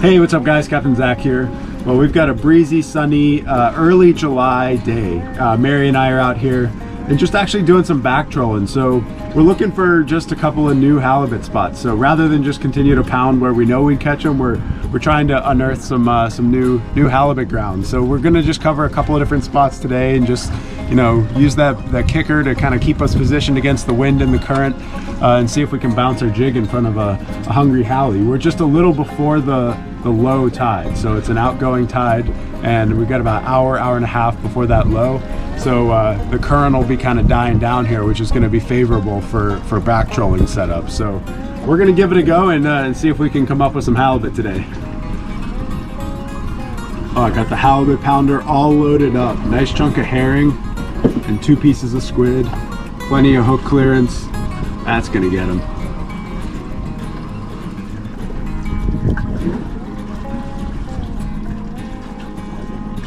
Hey, what's up guys? Captain Zach here. Well, we've got a breezy, sunny, early July day. Mary and I are out here and just actually doing some back trolling. So we're looking for just a couple of new halibut spots. So rather than just continue to pound where we know we catch them, we're trying to unearth some new halibut ground. So we're gonna just cover a couple of different spots today and just, you know, use that kicker to kind of keep us positioned against the wind and the current and see if we can bounce our jig in front of a hungry halie. We're just a little before the low tide, so it's an outgoing tide, and we've got about an hour and a half before that low. So the current will be kind of dying down here, which is going to be favorable for back trolling setup. So we're going to give it a go and see if we can come up with some halibut today. Oh, I got the halibut pounder all loaded up. Nice chunk of herring and 2 pieces of squid. Plenty of hook clearance. That's going to get them.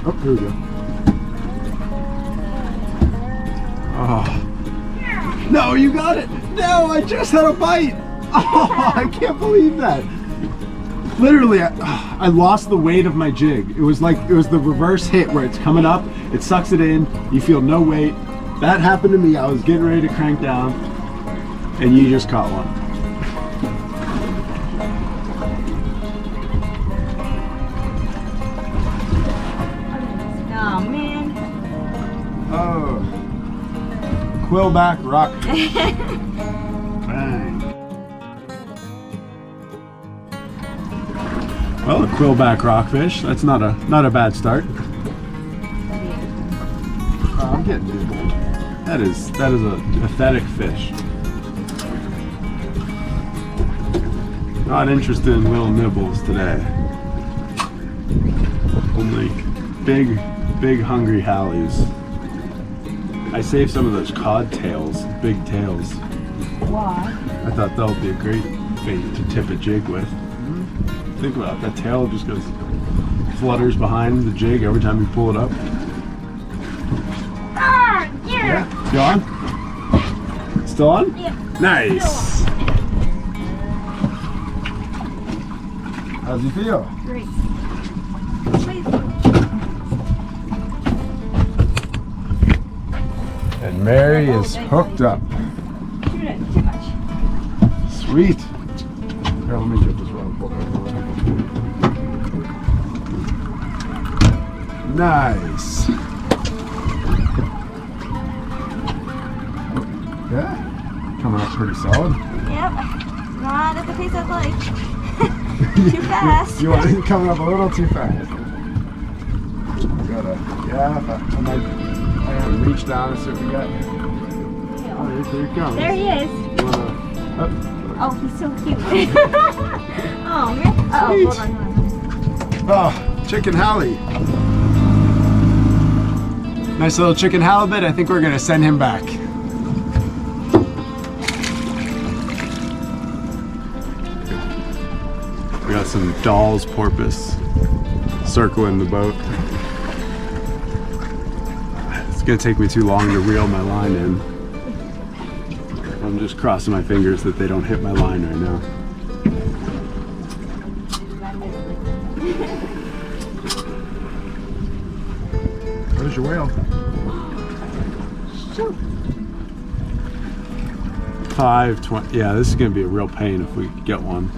Oh, here we go. Oh. No, you got it! No, I just had a bite! Oh, I can't believe that. Literally, I lost the weight of my jig. It was the reverse hit where it's coming up, it sucks it in, you feel no weight. That happened to me. I was getting ready to crank down, and you just caught one. Oh man. Oh. Quillback rockfish. Bang. Well, a quillback rockfish. That's not a bad start. Oh, I'm getting nibbled. That is a pathetic fish. Not interested in little nibbles today. Only big hungry halis. I saved some of those cod tails, big tails. Why? I thought that would be a great bait to tip a jig with. Think about it, that tail just goes, flutters behind the jig every time you pull it up. Ah, yeah. Yeah, you on? Still on? Yeah. Nice. How's he feel? Great. And Mary is hooked up. Too much. Sweet. Here, let me get this one. Nice. Yeah, coming up pretty solid. Yep. Not at the pace I'd like. Too fast. You want it coming up a little too fast. I gotta reach down and see what we got. Oh, there he comes. There he is. You wanna, Oh, he's so cute. Oh man. Uh-oh, hold on. Oh, chicken halie. Nice little chicken halibut. I think we're gonna send him back. We got some Dall's porpoise circling the boat. It's gonna take me too long to reel my line in. I'm just crossing my fingers that they don't hit my line right now. What is your whale? 520. Yeah, this is gonna be a real pain if we get one.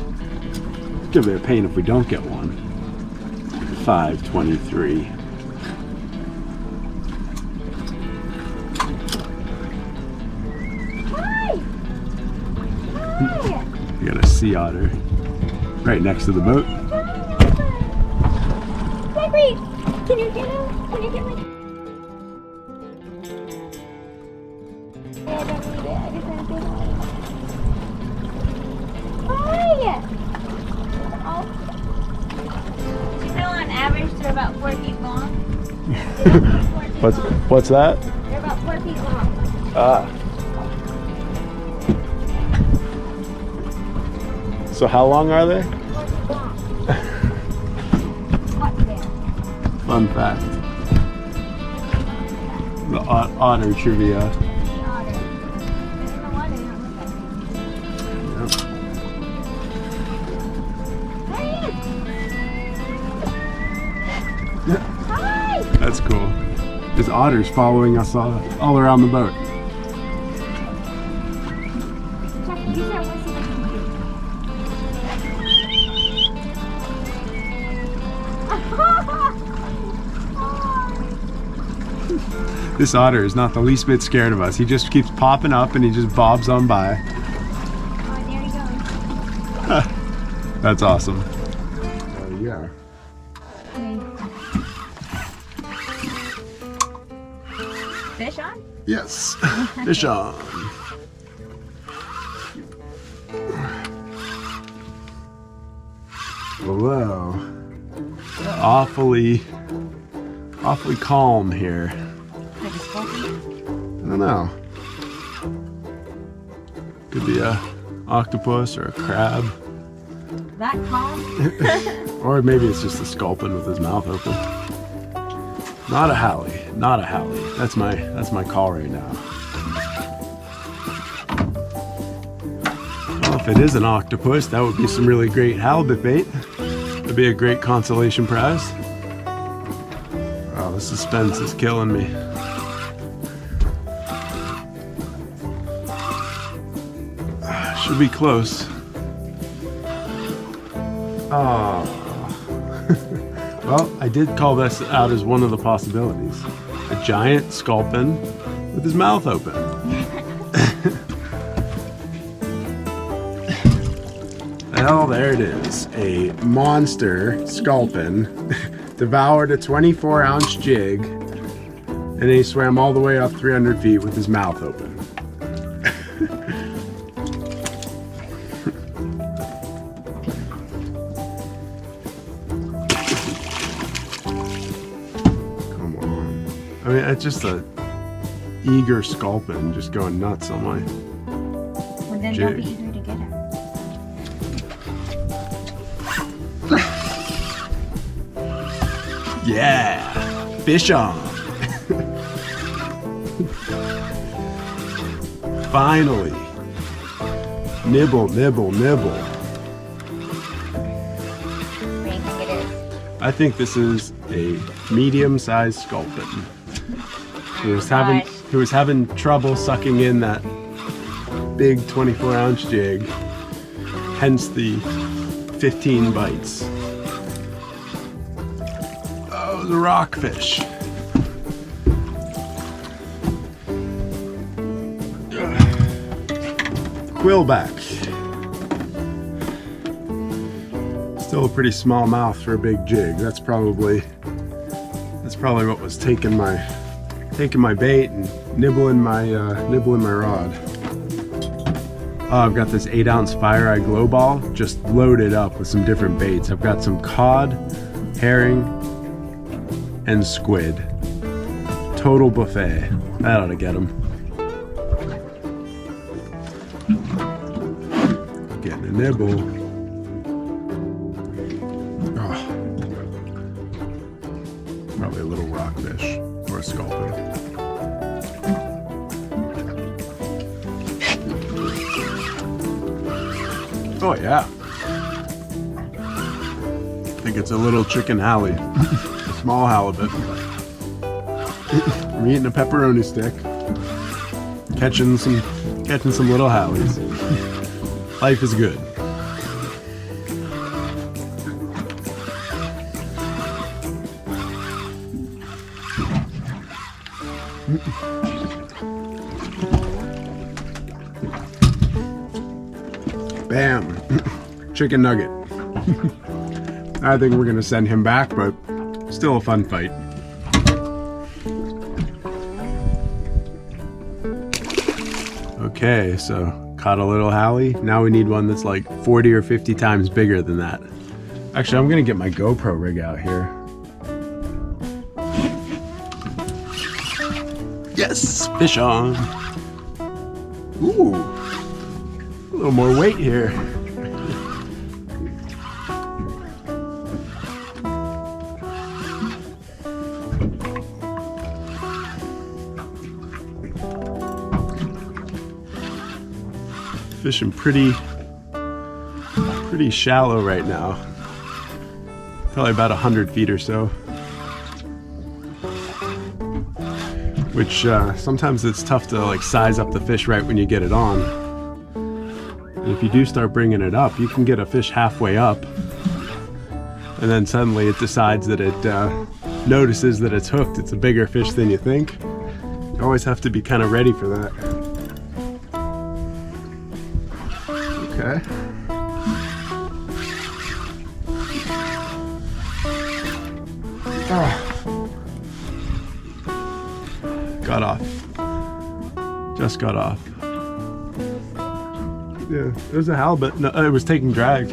It's gonna be a pain if we don't get one. 523. We got a sea otter right next to the boat. Braid, can you get him? Can you get me? Hi! Oh. You know, on average, they're about 4 feet long. What's that? They're about 4 feet long. Ah. So how long are they? 4 feet long. What's there? Fun fact. The otter trivia. The otter. There's no water now. Yep. There he is. Hi! That's cool. There's otters following us all around the boat. Check, use that whistle like you do. This otter is not the least bit scared of us. He just keeps popping up and he just bobs on by. Oh, there he goes. That's awesome. Oh yeah. Fish on? Yes. Fish on. Whoa. Awfully calm here. Like a scorpion? I don't know. Could be a octopus or a crab. That calm? Or maybe it's just a sculpin with his mouth open. Not a Hallie. Not a Hallie. That's my call right now. Well, if it is an octopus, that would be some really great halibut bait. It'd be a great consolation prize. Oh, the suspense is killing me. Should be close. Oh. Well, I did call this out as one of the possibilities. A giant sculpin with his mouth open. Well, there it is. A monster sculpin devoured a 24-ounce jig, and he swam all the way up 300 feet with his mouth open. I mean, it's just a eager sculpin just going nuts on my Well, then jig. don't be eager to get him. Yeah, fish on. Finally. Nibble, nibble, nibble. What do you think it is? I think this is a medium-sized sculpin. Who was having trouble sucking in that big 24-ounce jig, hence the 15 bites. Oh, it was a rockfish. Quillback. Still a pretty small mouth for a big jig. That's probably what was taking my bait and nibbling my rod. Oh, I've got this 8-ounce Fire Eye glow ball just loaded up with some different baits. I've got some cod, herring, and squid. Total buffet. That ought to get them. Getting a nibble. Oh. Probably a little rockfish or a sculpin. Oh yeah. I think it's a little chicken hallie. A small halibut. I'm eating a pepperoni stick. Catching some little hallies. Life is good. Bam. Chicken nugget. I think we're gonna send him back, but still a fun fight. Okay, so caught a little hallie. Now we need one that's like 40 or 50 times bigger than that. Actually, I'm gonna get my GoPro rig out here. Yes, fish on. Ooh, a little more weight here. Fishing pretty shallow right now. Probably about 100 feet or so. which sometimes it's tough to like size up the fish right when you get it on. And if you do start bringing it up, you can get a fish halfway up, and then suddenly it decides that it notices that it's hooked. It's a bigger fish than you think. You always have to be kind of ready for that. Okay. Oh. Got off. Just got off. Yeah, it was a halibut. No, it was taking drag.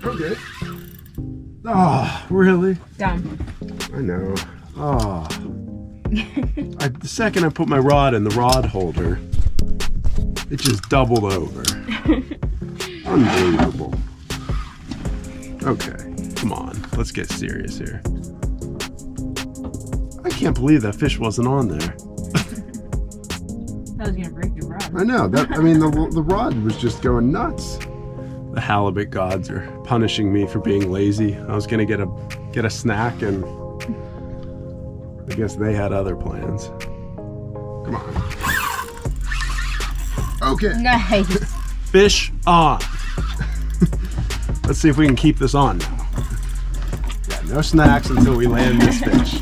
Okay. Oh, really? Dumb. I know. Oh. The second I put my rod in the rod holder, it just doubled over. Unbelievable. Okay, come on. Let's get serious here. I can't believe that fish wasn't on there. That was gonna break your rod. I know. I mean, the rod was just going nuts. The halibut gods are punishing me for being lazy. I was gonna get a snack, and I guess they had other plans. Come on. Okay. Nice. Fish on. Let's see if we can keep this on now. Yeah, no snacks until we land this fish.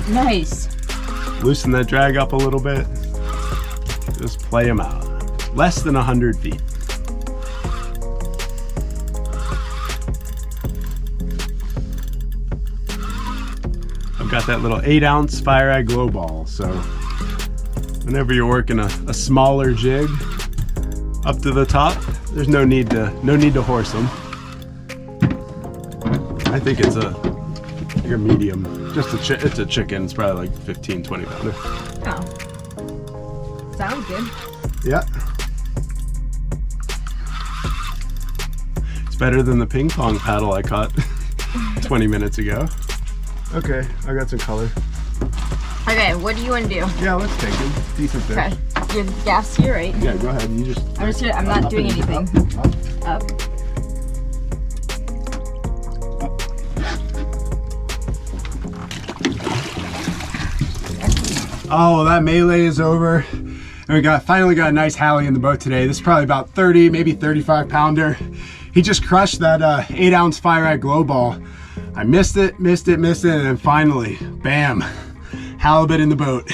Nice. Loosen that drag up a little bit. Just play them out. Less than 100 feet. I've got that little 8-ounce fire eye glow ball, so Whenever you're working a smaller jig up to the top, there's no need to horse them. I think it's a medium. It's a chicken. It's probably like 15, 20 pounder. Oh. Sounds good. Yeah. It's better than the ping pong paddle I caught 20 minutes ago. Okay, I got some color. Okay, what do you want to do? Yeah, let's take it. Decent fish. Okay, your gaff's here, right? Yeah, go ahead. You just. I'm not doing anything. Up. Oh, well, that melee is over. And we finally got a nice Hallie in the boat today. This is probably about 30, maybe 35 pounder. He just crushed that 8-ounce fire eye glow ball. I missed it, and then finally, bam, halibut in the boat.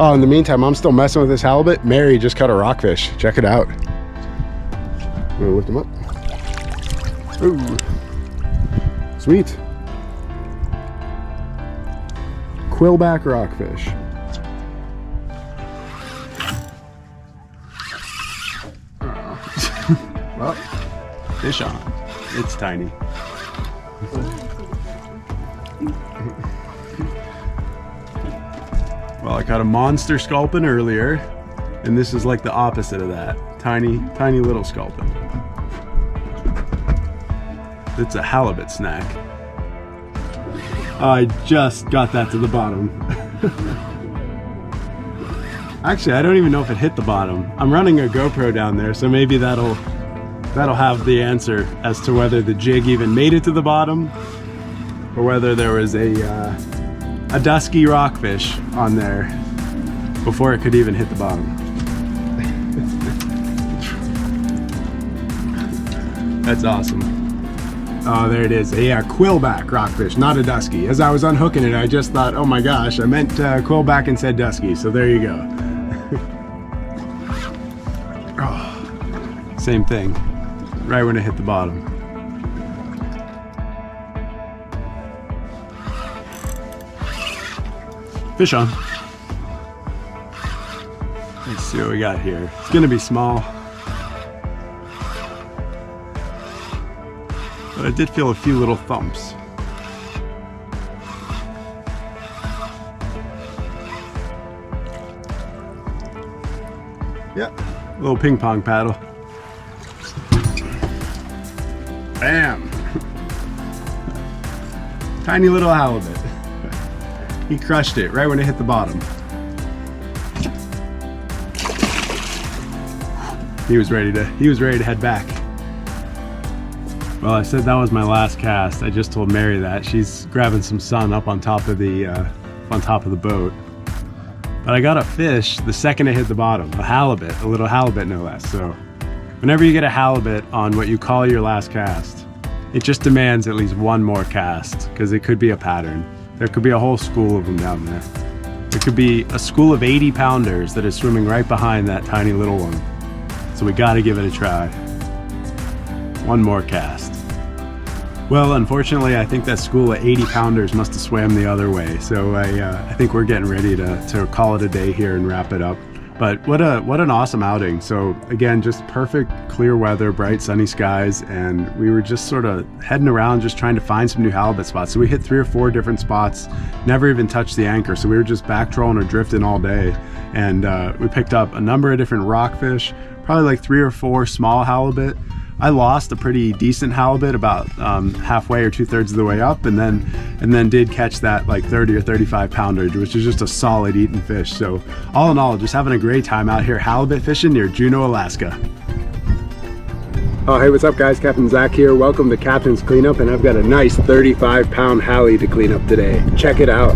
Oh, in the meantime, I'm still messing with this halibut. Mary just caught a rockfish. Check it out. I'm gonna lift him up. Ooh, sweet. Quillback rockfish. Well, fish on. It's tiny. Well, I caught a monster sculpin earlier, and this is like the opposite of that. Tiny little sculpin. It's a halibut snack. I just got that to the bottom. Actually, I don't even know if it hit the bottom. I'm running a GoPro down there, so maybe that'll have the answer as to whether the jig even made it to the bottom, or whether there was a dusky rockfish on there before it could even hit the bottom. That's awesome. Oh, there it is. Yeah, quillback rockfish, not a dusky. As I was unhooking it, I just thought, oh my gosh, I meant quillback and said dusky, so there you go. Oh, same thing, right when it hit the bottom. Fish on. Let's see what we got here. It's gonna be small, but I did feel a few little thumps. Yep, little ping pong paddle. Bam! Tiny little halibut. He crushed it right when it hit the bottom. He was ready to head back. Well, I said that was my last cast. I just told Mary that. She's grabbing some sun up on top of the boat. But I got a fish the second it hit the bottom, a halibut, a little halibut no less. So whenever you get a halibut on what you call your last cast, it just demands at least one more cast, because it could be a pattern. There could be a whole school of them down there. There could be a school of 80 pounders that is swimming right behind that tiny little one. So we gotta give it a try. One more cast. Well, unfortunately, I think that school of 80 pounders must have swam the other way. So I think we're getting ready to call it a day here and wrap it up. But what an awesome outing. So again, just perfect clear weather, bright sunny skies, and we were just sort of heading around just trying to find some new halibut spots. So we hit 3 or 4 different spots, never even touched the anchor. So we were just back trolling or drifting all day. And we picked up a number of different rockfish, probably like 3 or 4 small halibut. I lost a pretty decent halibut about halfway or 2/3 of the way up, and then did catch that like 30 or 35 pounder, which is just a solid eating fish. So all in all, just having a great time out here halibut fishing near Juneau, Alaska. Oh, hey, what's up guys? Captain Zach here. Welcome to Captain's Cleanup, and I've got a nice 35-pound halie to clean up today. Check it out.